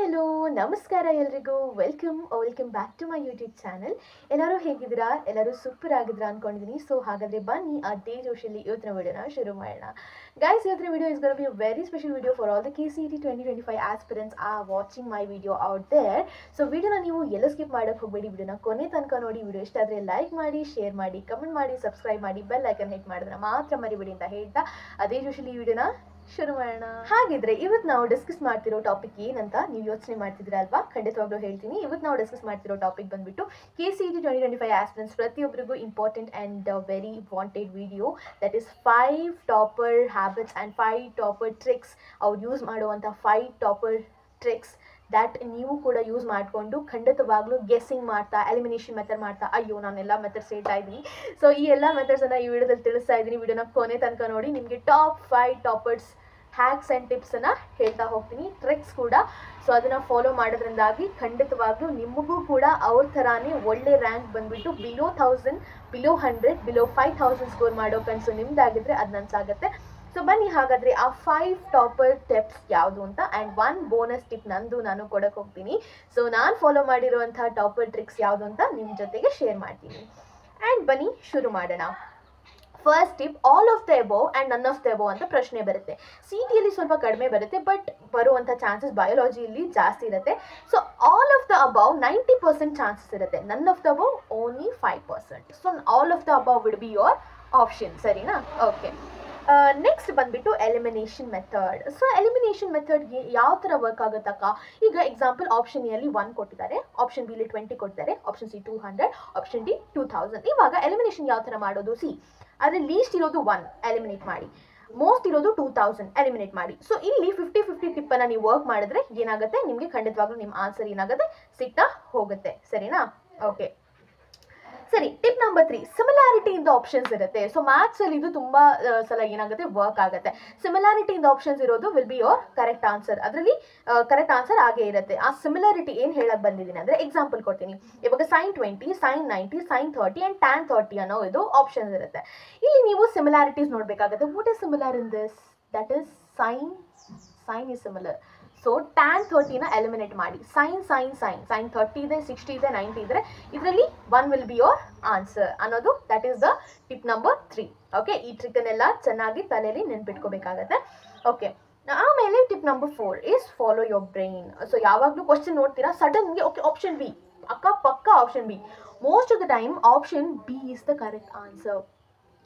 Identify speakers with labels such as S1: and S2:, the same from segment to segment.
S1: Hello ನಮಸ್ಕಾರ ಎಲ್ರಿಗೂ welcome back to my YouTube channel. ಎಲ್ಲರೂ ಹೇಗಿದ್ದೀರಾ? ಎಲ್ಲರೂ ಸೂಪರ್ ಆಗಿದ್ದೀರಾ ಅಂದ್ಕೊಂಡಿದ್ದೀನಿ. ಸೊ ಹಾಗಾದರೆ ಬನ್ನಿ ಅದೇ ಜೋಶಲ್ಲಿ ಇವತ್ತಿನ ವಿಡಿಯೋನ ಶುರು ಮಾಡೋಣ. ಗೈಸ್, ಇವತ್ತಿನ video is gonna be a very special video for all the KCET 2025 aspirants are watching my video out there. So ವಿಡಿಯೋನ ನೀವು ಎಲ್ಲ ಸ್ಕಿಪ್ ಮಾಡೋಕ್ಕೆ ಹೋಗಬೇಡಿ. ವಿಡಿಯೋನ ಕೊನೆ ತನಕ ನೋಡಿ. ವಿಡಿಯೋ ಇಷ್ಟ ಆದರೆ ಲೈಕ್ ಮಾಡಿ, ಶೇರ್ ಮಾಡಿ, ಕಮೆಂಟ್ ಮಾಡಿ, ಸಬ್ಸ್ಕ್ರೈಬ್ ಮಾಡಿ, ಬೆಲ್ ಐಕನ್ ಹಿಟ್ ಮಾಡಿದ್ರೆ ಮಾತ್ರ ಮರಿಬೇಡಿ ಅಂತ ಹೇಳ್ತಾ ಅದೇ ಜೋಶಲ್ಲಿ ಈ ವಿಡಿಯೋನ ಶುರು ಮಾಡೋಣ. ಹಾಗಿದ್ರೆ ಇವತ್ತು ನಾವು ಡಿಸ್ಕಸ್ ಮಾಡ್ತಿರೋ ಟಾಪಿಕ್ ಏನಂತ ನೀವು ಯೋಚನೆ ಮಾಡ್ತಿದ್ದೀರಾ ಅಲ್ವಾ? ಖಂಡಿತವಾಗ್ಲೂ ಹೇಳ್ತೀನಿ. ಇವತ್ತು ನಾವು ಡಿಸ್ಕಸ್ ಮಾಡ್ತಿರೋ ಟಾಪಿಕ್ ಬಂದ್ಬಿಟ್ಟು KCET 2025 ಆಸ್ಪಿರೆಂಟ್ಸ್ ಪ್ರತಿಯೊಬ್ಬರಿಗೂ important and very wanted video. That is 5 topper habits and 5 topper tricks. ಅವ್ರು ಯೂಸ್ ಮಾಡುವಂಥ 5 ಟಾಪರ್ ಟ್ರಿಕ್ಸ್ ದ್ಯಾಟ್ ನೀವು ಕೂಡ ಯೂಸ್ ಮಾಡಿಕೊಂಡು ಖಂಡಿತವಾಗ್ಲೂ ಗೆಸ್ಸಿಂಗ್ ಮಾಡ್ತಾ, ಎಲಿಮಿನೇಷನ್ ಮೆಥಡ್ ಮಾಡ್ತಾ, ಅಯ್ಯೋ ನಾನೆಲ್ಲ ಮೆಥಡ್ಸ್ ಹೇಳ್ತಾ ಇದ್ದೀನಿ. ಸೊ ಈ ಎಲ್ಲ ಮೆಥಡ್ಸನ್ನು ಈ ವಿಡಿಯೋದಲ್ಲಿ ತಿಳಿಸ್ತಾ ಇದ್ದೀನಿ. ವಿಡಿಯೋನ ಕೊನೆ ತನಕ ನೋಡಿ. ನಿಮಗೆ ಟಾಪ್ 5 ಟಾಪರ್ಸ್ ಹ್ಯಾಕ್ಸ್ ಆ್ಯಂಡ್ ಟಿಪ್ಸನ್ನು ಹೇಳ್ತಾ ಹೋಗ್ತೀನಿ, ಟ್ರಿಕ್ಸ್ ಕೂಡ. ಸೊ ಅದನ್ನು ಫಾಲೋ ಮಾಡೋದ್ರಿಂದಾಗಿ ಖಂಡಿತವಾಗ್ಲೂ ನಿಮಗೂ ಕೂಡ ಅವ್ರ ಥರಾನೇ ಒಳ್ಳೆ ರ್ಯಾಂಕ್ ಬಂದುಬಿಟ್ಟು ಬಿಲೋ 1000, ಬಿಲೋ 100, ಬಿಲೋ 5000 ಸ್ಕೋರ್ ಮಾಡೋ ಕನಸು ನಿಮ್ದಾಗಿದ್ರೆ ಅದು ನನಸಾಗುತ್ತೆ. ಸೊ ಬನ್ನಿ ಹಾಗಾದರೆ ಆ 5 ಟಾಪರ್ ಟಿಪ್ಸ್ ಯಾವುದು ಅಂತ ಆ್ಯಂಡ್ 1 ಬೋನಸ್ ಟಿಪ್ ನಾನು ಕೊಡೋಕೆ ಹೋಗ್ತೀನಿ. ಸೊ ನಾನು ಫಾಲೋ ಮಾಡಿರುವಂಥ ಟಾಪರ್ ಟ್ರಿಕ್ಸ್ ಯಾವುದು ಅಂತ ನಿಮ್ಮ ಜೊತೆಗೆ ಶೇರ್ ಮಾಡ್ತೀನಿ. ಆ್ಯಂಡ್ ಬನ್ನಿ ಶುರು ಮಾಡೋಣ. First tip, all of the above and ನನ್ ಆಫ್ ದ ಎಬೋವ್ ಅಂತ ಪ್ರಶ್ನೆ ಬರುತ್ತೆ. CETಯಲ್ಲಿ ಸ್ವಲ್ಪ ಕಡಿಮೆ ಬರುತ್ತೆ, ಬಟ್ ಬರುವಂಥ ಚಾನ್ಸಸ್ ಬಯಾಲಜಿಯಲ್ಲಿ ಜಾಸ್ತಿ ಇರುತ್ತೆ. So all of the above 90% chances ಇರುತ್ತೆ. None of the above only 5%. So all of the above will be your option, ಸರಿನಾ? ಓಕೆ. ನೆಕ್ಸ್ಟ್ ಬಂದ್ಬಿಟ್ಟು ಎಲಿಮಿನೇಷನ್ ಮೆಥಡ್. ಸೊ ಎಲಿಮಿನೇಷನ್ ಮೆಥಡ್ಗೆ ಯಾವ ಥರ ವರ್ಕ್ ಆಗುತ್ತಕ್ಕ? ಈಗ ಎಕ್ಸಾಂಪಲ್ ಆಪ್ಷನ್ ಎಲ್ಲಿ 1 ಕೊಟ್ಟಿದ್ದಾರೆ, ಆಪ್ಷನ್ ಬಿಲಿ 20 ಕೊಟ್ಟಿದ್ದಾರೆ, ಆಪ್ಷನ್ ಸಿ 200, ಆಪ್ಷನ್ ಡಿ 2000. ಇವಾಗ ಎಲಿಮಿನೇಷನ್ ಯಾವ ಥರ ಮಾಡೋದು? ಆದರೆ ಲೀಸ್ಟ್ ಇರೋದು 1 ಎಲಿಮಿನೇಟ್ ಮಾಡಿ, ಮೋಸ್ಟ್ ಇರೋದು 2000 ಎಲಿಮಿನೇಟ್ ಮಾಡಿ. ಸೊ ಇಲ್ಲಿ 50-50 ಟಿಪ್ಪನ್ನು ನೀವು ವರ್ಕ್ ಮಾಡಿದ್ರೆ ಏನಾಗುತ್ತೆ, ನಿಮಗೆ ಖಂಡಿತವಾಗ್ಲೂ ನಿಮ್ಮ ಆನ್ಸರ್ ಏನಾಗುತ್ತೆ, ಸಿಗ್ತಾ ಹೋಗುತ್ತೆ, ಸರಿನಾ? ಓಕೆ ಸರಿ. Tip number 3, similarity in the options ಇರುತ್ತೆ. ಸೊ ಮ್ಯಾಥ್ಸಲ್ಲಿ ಇದು ತುಂಬ ಸಲ ಏನಾಗುತ್ತೆ, ವರ್ಕ್ ಆಗುತ್ತೆ. ಸಿಮಿಲಾರಿಟಿ ಇನ್ ದ ಆಪ್ಷನ್ಸ್ ಇರೋದು will be your correct answer. ಅದರಲ್ಲಿ ಕರೆಕ್ಟ್ ಆನ್ಸರ್ ಆಗೇ ಇರುತ್ತೆ. ಆ ಸಿಮಿಲಾರಿಟಿ ಏನು ಹೇಳಕ್ಕೆ ಬಂದಿದ್ದೀನಿ ಅಂದರೆ, ಎಕ್ಸಾಂಪಲ್ ಕೊಡ್ತೀನಿ. ಇವಾಗ sin 20, sin 90, sin 30 and tan 30 ಅನ್ನೋ ಇದು ಆಪ್ಷನ್ಸ್ ಇರುತ್ತೆ. ಇಲ್ಲಿ ನೀವು ಸಿಮಿಲಾರಿಟೀಸ್ ನೋಡಬೇಕಾಗುತ್ತೆ. What is similar in this? That is sine is similar. So tan 30ನ ಎಲಿಮಿನೇಟ್ ಮಾಡಿ. sin 30 ಇದೆ, 60 ಇದೆ, 90 ಇದ್ರೆ ಇದರಲ್ಲಿ 1 ವಿಲ್ ಬಿ ಯೋರ್ ಆನ್ಸರ್ ಅನ್ನೋದು that is the tip number 3. Okay, ಈ ಟ್ರಿಕ್ಕನ್ನೆಲ್ಲ ಚೆನ್ನಾಗಿ ತಲೆಯಲ್ಲಿ ನೆನ್ಪಿಟ್ಕೋಬೇಕಾಗತ್ತೆ. ಓಕೆ, ಆಮೇಲೆ tip number 4 is follow your brain. So ಯಾವಾಗಲೂ ಕ್ವಶನ್ ನೋಡ್ತೀರಾ, ಸಡನ್ಗೆ ಓಕೆ ಆಪ್ಷನ್ ಬಿ, ಪಕ್ಕ option B. Most of the time option B is the correct answer.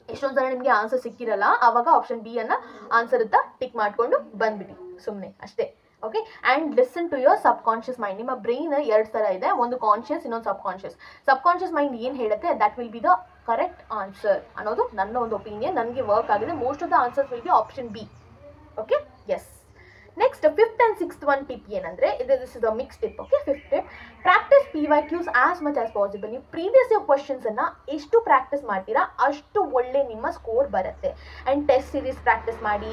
S1: ಎಷ್ಟೊಂದು ಸಲ ನಿಮಗೆ ಆನ್ಸರ್ ಸಿಕ್ಕಿರಲ್ಲ, ಆವಾಗ ಆಪ್ಷನ್ ಬಿ ಅನ್ನ ಆನ್ಸರ್ ಅಂತ ಟಿಕ್ ಮಾಡಿಕೊಂಡು ಬಂದ್ಬಿಡಿ ಸುಮ್ಮನೆ ಅಷ್ಟೇ. Okay, and listen to your subconscious mind. ನಿಮ್ಮ ಬ್ರೈನ್ 2 ಥರ ಇದೆ, ಒಂದು ಕಾನ್ಷಿಯಸ್, ಇನ್ನೊಂದು subconscious. Subconscious mind ಏನು ಹೇಳುತ್ತೆ, that will be the correct answer ಅನ್ನೋದು ನನ್ನ ಒಂದು ಒಪಿನಿಯನ್. ನನಗೆ ವರ್ಕ್ ಆಗಿದೆ. Most of the answers will be option B. Okay, yes. Next 5th and 6th one tip ಏನಂದರೆ, this is a mix tip. Okay, 5th tip, practice PYQs as much as possible. ನೀವು previous year ಕ್ವಶನ್ಸನ್ನು ಎಷ್ಟು practice ಮಾಡ್ತೀರಾ ಅಷ್ಟು ಒಳ್ಳೆ ನಿಮ್ಮ score ಬರುತ್ತೆ. And test series practice ಮಾಡಿ,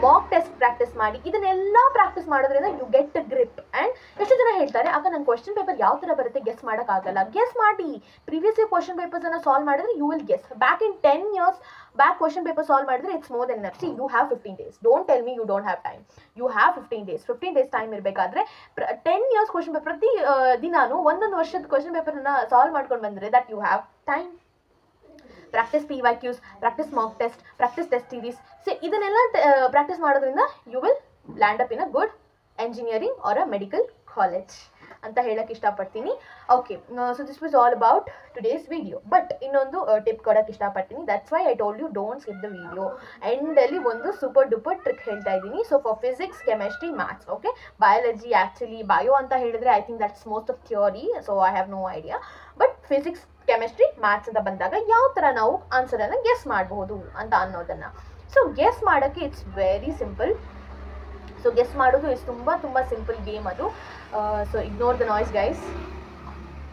S1: ಮಾಕ್ ಟೆಸ್ಟ್ ಪ್ರಾಕ್ಟೀಸ್ ಮಾಡಿ. ಇದನ್ನೆಲ್ಲ ಪ್ರಾಕ್ಟೀಸ್ ಮಾಡೋದ್ರಿಂದ you get a grip. And ಎಷ್ಟು ಜನ ಹೇಳ್ತಾರೆ, ಆಗ ನನ್ನ ಕ್ವಶನ್ ಪೇಪರ್ ಯಾವ ಥರ ಬರುತ್ತೆ ಗೆಸ್ ಮಾಡೋಕ್ಕಾಗಲ್ಲ. ಗೆಸ್ ಮಾಡಿ. ಪ್ರೀವಿಯಸ್ ಇಯರ್ ಕ್ವಶನ್ ಪೇಪರ್ಸನ್ನು ಸಾಲ್ವ್ ಮಾಡಿದ್ರೆ you will guess. Back in 10 years back question paper solve ಮಾಡಿದ್ರೆ it's more than enough. See, you have 15 days. Don't tell me you don't have time. You have 15 days. 15 days time ಇರಬೇಕಾದ್ರೆ 10 years question paper ಪ್ರತಿ ದಿನಾನು ಒಂದೊಂದು ವರ್ಷದ question ಪೇಪರ್ನ solve ಮಾಡ್ಕೊಂಡು ಬಂದರೆ that you have time. Practice PYQs, practice mock test, practice test series. So ಇದನ್ನೆಲ್ಲ practice ಮಾಡೋದ್ರಿಂದ you will land up in a good engineering or a medical college ಅಂತ ಹೇಳಕ್ಕೆ ಇಷ್ಟಪಡ್ತೀನಿ. Okay, so this was all about today's video. But ಇನ್ನೊಂದು tip ಕೊಡೋಕ್ಕೆ ಇಷ್ಟಪಡ್ತೀನಿ. That's why I told you don't skip the video. ಎಂಡಲ್ಲಿ ಒಂದು super duper trick ಹೇಳ್ತಾ ಇದ್ದೀನಿ. So for physics, chemistry, maths. Okay, biology actually bio ಅಂತ ಹೇಳಿದ್ರೆ I think that's most of theory. So I have no idea. But physics, chemistry, maths ಅಂತ ಬಂದಾಗ ಯಾವ ಥರ ನಾವು ಆನ್ಸರನ್ನು ಗೆಸ್ ಮಾಡಬಹುದು ಅಂತ ಅನ್ನೋದನ್ನು. ಸೊ ಗೆಸ್ ಮಾಡೋಕ್ಕೆ it's very simple. So guess ಮಾಡೋದು ಇಸ್ ತುಂಬ ಸಿಂಪಲ್ ಗೇಮ್ ಅದು. So ignore the noise guys.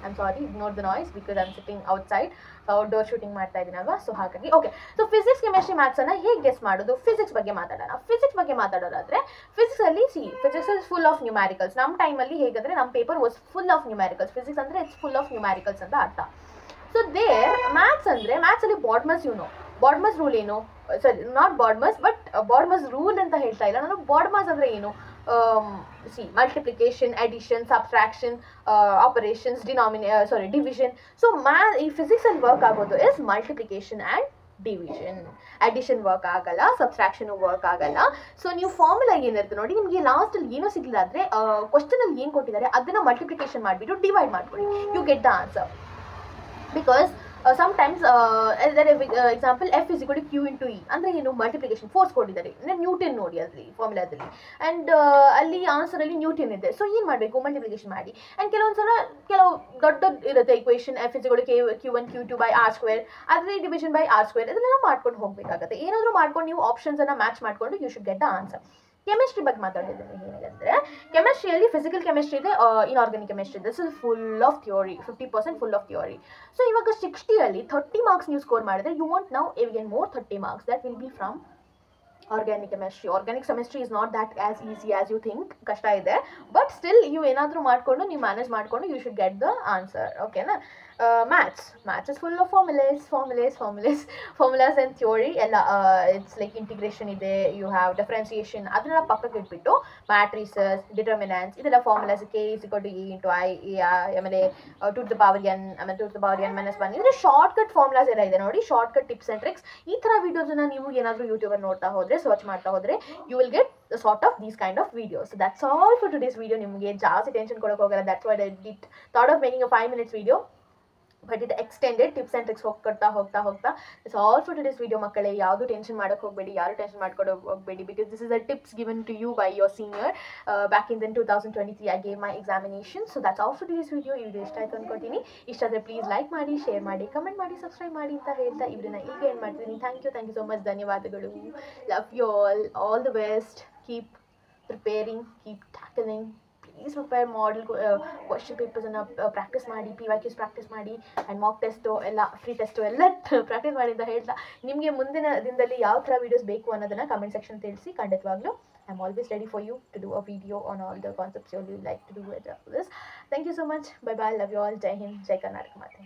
S1: I am sorry, ignore the noise because I am sitting outside. Outdoor shooting ಮಾಡ್ತಾ ಇದ್ದೀನಲ್ವಾ, ಸೊ ಹಾಗಾಗಿ. ಓಕೆ, ಸೊ ಫಿಸಿಕ್ಸ್, ಕೆಮಿಸ್ಟ್ರಿ, ಮ್ಯಾಥ್ಸನ್ನು ಹೇಗೆ guess ಮಾಡೋದು? Physics ಬಗ್ಗೆ ಮಾತಾಡೋಣ. ಫಿಸಿಕ್ಸ್ ಬಗ್ಗೆ ಮಾತಾಡೋದಾದರೆ ಫಿಸಿಕ್ಸಲ್ಲಿ physics is full of numericals. ನಮ್ಮ ಟೈಮಲ್ಲಿ ಹೇಗಂದರೆ ನಮ್ಮ paper was full of numericals. Physics ಅಂದರೆ ಇಟ್ಸ್ ಫುಲ್ ಆಫ್ ನ್ಯೂಮ್ಯಾರಿಕಲ್ಸ್ ಅಂತ ಅರ್ಥ. ಸೊ ದೇರ್ ಮ್ಯಾಥ್ಸ್ ಅಂದರೆ ಮ್ಯಾಥ್ಸಲ್ಲಿ ಬಾಡ್ಮಸ್ ಬಾಡ್ಮಸ್ ರೂಲ್ ಏನು? ಸರಿ, not BODMAS but BODMAS rule ಅಂತ ಹೇಳ್ತಾ ಇಲ್ಲ ನಾನು. ಬಾಡ್ಮಸ್ ಅಂದರೆ ಏನು? see, multiplication, addition, subtraction, operations, division. So ಈ physics ಅಲ್ಲಿ ವರ್ಕ್ ಆಗೋದು is multiplication and division. Addition work ಆಗಲ್ಲ, ಸಬ್ಸ್ಟ್ರಾಕ್ಷನ್ ವರ್ಕ್ ಆಗಲ್ಲ. ಸೊ ನೀವು ಫಾರ್ಮುಲಾ ಏನಿರುತ್ತೆ ನೋಡಿ, ನಿಮಗೆ ಲಾಸ್ಟ್ ಅಲ್ಲಿ ಏನೋ ಸಿಗಲಿಲ್ಲ ಆದರೆ ಕ್ವಶನ್ ಅಲ್ಲಿ ಏನು ಕೊಟ್ಟಿದ್ದಾರೆ ಅದನ್ನ ಮಲ್ಟಿಪ್ಲಿಕೇಶನ್ ಮಾಡಿಬಿಟ್ಟು ಡಿವೈಡ್ ಮಾಡ್ಕೊಳ್ಳಿ, you get the answer. Because sometimes example F is equal to Q into E ಅಂದರೆ ಏನು, ಮಲ್ಟಿಪ್ಲಿಕೇಶನ್ ಫೋರ್ಸ್ ಕೊಟ್ಟಿದ್ದಾರೆ, ನ್ಯೂಟನ್ ನೋಡಿ ಅಲ್ಲಿ ಫಾರ್ಮುಲಾದಲ್ಲಿ, ಆ್ಯಂಡ್ ಅಲ್ಲಿ ಆನ್ಸರಲ್ಲಿ ನ್ಯೂಟನ್ ಇದೆ. ಸೊ ಏನು ಮಾಡಬೇಕು, ಮಲ್ಟಿಪ್ಲಿಕೇಶನ್ ಮಾಡಿ. ಆ್ಯಂಡ್ ಕೆಲವೊಂದ್ಸಲ ಕೆಲವು ದೊಡ್ಡ ಇರುತ್ತೆ equation, F is equal to Q1 Q2 by R square, ಅದರಲ್ಲಿ ಡಿವಿಷನ್ ಬೈ ಆರ್ ಸ್ಕ್ವೇರ್, ಇದನ್ನೆಲ್ಲ ಮಾಡ್ಕೊಂಡು ಹೋಗಬೇಕಾಗುತ್ತೆ. ಏನಾದರೂ ಮಾಡ್ಕೊಂಡು ನೀವು ಆಪ್ಷನ್ಸನ್ನು ಮ್ಯಾಚ್ ಮಾಡಿಕೊಂಡು you should get the answer. Chemistry ಬಗ್ಗೆ ಮಾತಾಡಿದ್ದೀನಿ. ಏನಿದೆ ಕೆಮಿಸ್ಟ್ರಿಯಲ್ಲಿ ಫಿಸಿಕಲ್ ಕೆಮಿಸ್ಟ್ರಿ ಇದೆ, ಇನ್ಆರ್ಗಾನಿಕ್ ಕೆಮಿಸ್ಟ್ರಿ ಇದೆ. So full of theory, 50% full of theory. So ಇವಾಗ 60ಅಲ್ಲಿ 30 ಮಾರ್ಕ್ಸ್ ನೀವು ಸ್ಕೋರ್ ಮಾಡಿದ್ರೆ you want now again more 30 marks that will be from organic chemistry. Organic chemistry is not that as easy as you think, ಕಷ್ಟ ಇದೆ. But still ನೀವು ಏನಾದರೂ ಮಾಡಿಕೊಂಡು ನೀವು ಮ್ಯಾನೇಜ್ ಮಾಡಿಕೊಂಡು you should get the answer. ಓಕೆನಾ. Maths is full of formulas and theory ಎಲ್ಲ. It's like integration ಇದೆ, ಯು ಹ್ಯಾವ್ ಡಿಫ್ರೆನ್ಸಿಯೇಷನ್, ಅದನ್ನೆಲ್ಲ ಪಕ್ಕಕ್ಕೆ ಇಟ್ಬಿಟ್ಟು ಮ್ಯಾಟ್ರಿಸಸ್, ಡಿಟರ್ಮಿನೆಂಟ್ಸ್, ಇದೆಲ್ಲ formulas, K is equal to E into I, ಆಮೇಲೆ ಟು ದ ಪವರ್ ಎನ್, ಆಮೇಲೆ to the power N minus 1, ಇದರ shortcut formulas ಎಲ್ಲ ಇದೆ ನೋಡಿ, ಶಾರ್ಟ್ಕಟ್ ಟಿಪ್ಸ್ ಆ್ಯಂಡ್ ಟ್ರಿಕ್ಸ್. ಈ ಥರ ವೀಡಿಯೋಸನ್ನು ನೀವು ಏನಾದರೂ ಯೂಟ್ಯೂಬಲ್ಲಿ ನೋಡ್ತಾ ಹೋದರೆ, ಸರ್ಚ್ ಮಾಡ್ತಾ ಹೋದರೆ, you will get the sort of these kind of videos. So that's all for today's video. ನಿಮಗೆ ಜಾಸ್ತಿ ಟೆನ್ಷನ್ ಕೊಡೋಕೆ ಹೋಗಲ್ಲ. That's why I thought of making a 5 minutes video, but it extended. Tips and tricks ಹೋಗ್ತಾ it's all for today's video. ಮಕ್ಕಳೇ, ಯಾವುದು tension ಮಾಡೋಕೆ ಹೋಗಬೇಡಿ, ಯಾರು ಟೆನ್ಷನ್ ಮಾಡ್ಕೊಂಡು ಹೋಗಬೇಡಿ, because this is a tips given to you by your senior back in 2023 I gave my examination. So that's all for today's video. ಈ video ಇಷ್ಟ ಆಯ್ತು ಅಂದ್ಕೊತೀನಿ. ಇಷ್ಟ ಆದರೆ ಪ್ಲೀಸ್ ಲೈಕ್ ಮಾಡಿ, ಶೇರ್ ಮಾಡಿ, ಕಮೆಂಟ್ ಮಾಡಿ, ಸಬ್ಸ್ಕ್ರೈಬ್ ಮಾಡಿ ಅಂತ ಹೇಳ್ತಾ ಈ ವಿಡಿಯೋನ ಈಗ ಏನು ಮಾಡ್ತೀನಿ. ಥ್ಯಾಂಕ್ ಯು ಸೋ ಮಚ್, ಧನ್ಯವಾದಗಳು. Love you all the best. Keep preparing, keep tackling. Please prepare model question ಪೇಪರ್ಸನ್ನು ಪ್ರಾಕ್ಟೀಸ್ ಮಾಡಿ, PYQs ಪ್ರಾಕ್ಟೀಸ್ ಮಾಡಿ, ಆ್ಯಂಡ್ ಮಾಕ್ ಟೆಸ್ಟು ಎಲ್ಲ, ಫ್ರೀ ಟೆಸ್ಟು ಎಲ್ಲ ಪ್ರಾಕ್ಟೀಸ್ ಮಾಡಿ ಅಂತ ಹೇಳ್ತಾ, ನಿಮಗೆ ಮುಂದಿನ ದಿನದಲ್ಲಿ ಯಾವ ಥರ ವೀಡಿಯೋಸ್ ಬೇಕು ಅನ್ನೋದನ್ನು ಕಮೆಂಟ್ ಸೆಕ್ಷನ್ ತಿಳಿಸಿ. ಖಂಡಿತವಾಗ್ಲೂ I am always ready for you to do a video on all the concepts you like to do it this. Thank you so much. Bye bye. Love you all. Jai Hind, Jai Karnataka ಮಾತೆ.